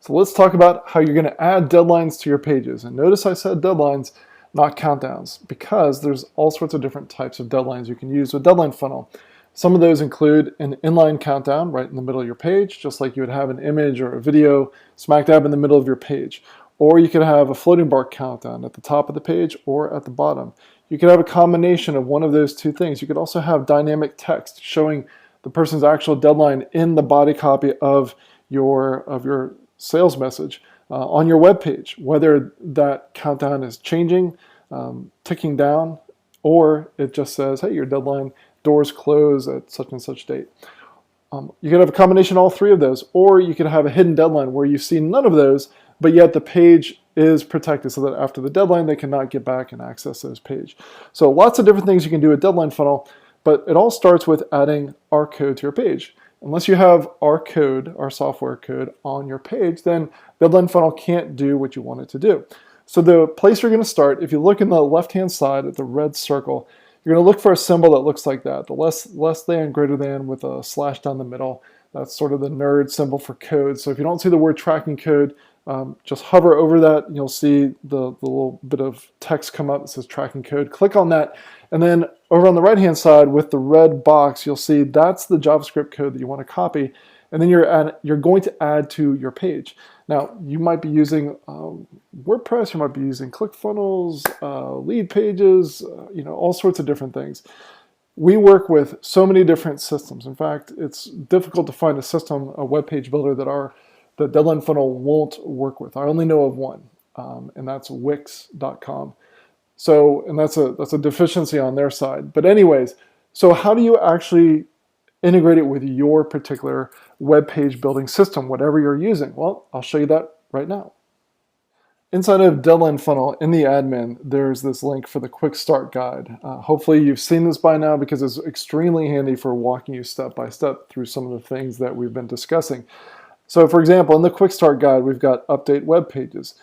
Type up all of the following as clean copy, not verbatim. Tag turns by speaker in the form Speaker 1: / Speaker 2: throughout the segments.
Speaker 1: So let's talk about how you're going to add deadlines to your pages. And notice I said deadlines, not countdowns, because there's all sorts of different types of deadlines you can use with Deadline Funnel. Some of those include an inline countdown right in the middle of your page, just like you would have an image or a video smack dab in the middle of your page. Or you could have a floating bar countdown at the top of the page or at the bottom. You could have a combination of one of those two things. You could also have dynamic text showing the person's actual deadline in the body copy of your sales message on your web page, whether that countdown is changing, ticking down, or it just says, hey, your deadline doors close at such and such date. You could have a combination of all three of those, or you could have a hidden deadline where you see none of those, but yet the page is protected so that after the deadline, they cannot get back and access this page. So lots of different things you can do with Deadline Funnel, but it all starts with adding our code to your page. Unless you have our code, our software code on your page, then Deadline Funnel can't do what you want it to do. So the place you're going to start, if you look in the left-hand side at the red circle, you're going to look for a symbol that looks like that, the less than, greater than with a slash down the middle. That's sort of the nerd symbol for code. So if you don't see the word tracking code, just hover over that and you'll see the little bit of text come up that says tracking code. Click on that, and then over on the right hand side with the red box, you'll see that's the JavaScript code that you want to copy, and then you're going to add to your page. Now you might be using WordPress, you might be using ClickFunnels, lead pages, all sorts of different things. We work with so many different systems. In fact, it's difficult to find a system, a web page builder that Deadline Funnel won't work with. I only know of one, and that's Wix.com. So, and that's a deficiency on their side. But anyways, so how do you actually integrate it with your particular web page building system, whatever you're using? Well, I'll show you that right now. Inside of Deadline Funnel, in the admin, there's this link for the quick start guide. Hopefully you've seen this by now because it's extremely handy for walking you step by step through some of the things that we've been discussing. So for example, in the quick start guide, we've got update web pages.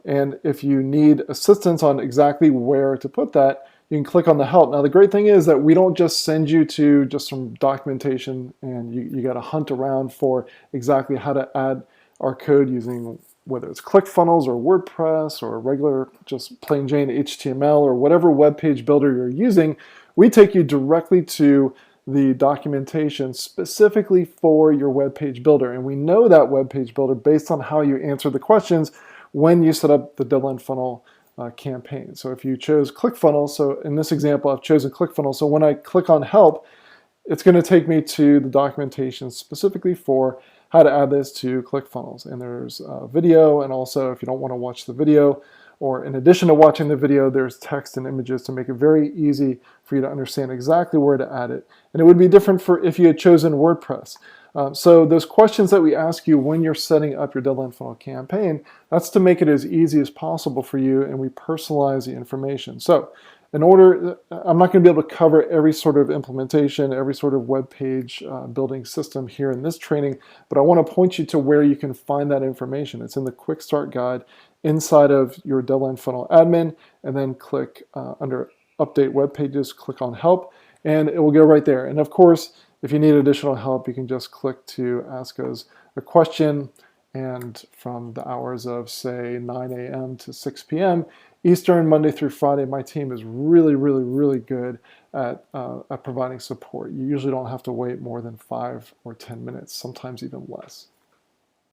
Speaker 1: And if you need assistance on exactly where to put that, you can click on the help. Now the great thing is that we don't just send you to just some documentation and you got to hunt around for exactly how to add our code using whether it's ClickFunnels or WordPress or regular just plain Jane HTML or whatever web page builder you're using. We take you directly to the documentation specifically for your web page builder. And we know that web page builder based on how you answer the questions when you set up the Deadline Funnel campaign. So if you chose ClickFunnels, so in this example, I've chosen ClickFunnels. So when I click on help, it's going to take me to the documentation specifically for how to add this to ClickFunnels. And there's a video, and also if you don't want to watch the video, or in addition to watching the video, there's text and images to make it very easy for you to understand exactly where to add it. And it would be different for if you had chosen WordPress. So those questions that we ask you when you're setting up your Deadline Funnel campaign, that's to make it as easy as possible for you, and we personalize the information. So I'm not going to be able to cover every sort of implementation, every sort of web page building system here in this training, but I want to point you to where you can find that information. It's in the Quick Start Guide inside of your Deadline Funnel admin, and then click under Update Web Pages, click on Help, and it will go right there. And of course, if you need additional help, you can just click to ask us a question, and from the hours of, say, 9 a.m. to 6 p.m. Eastern, Monday through Friday, my team is really, really, really good at providing support. You usually don't have to wait more than 5 or 10 minutes, sometimes even less.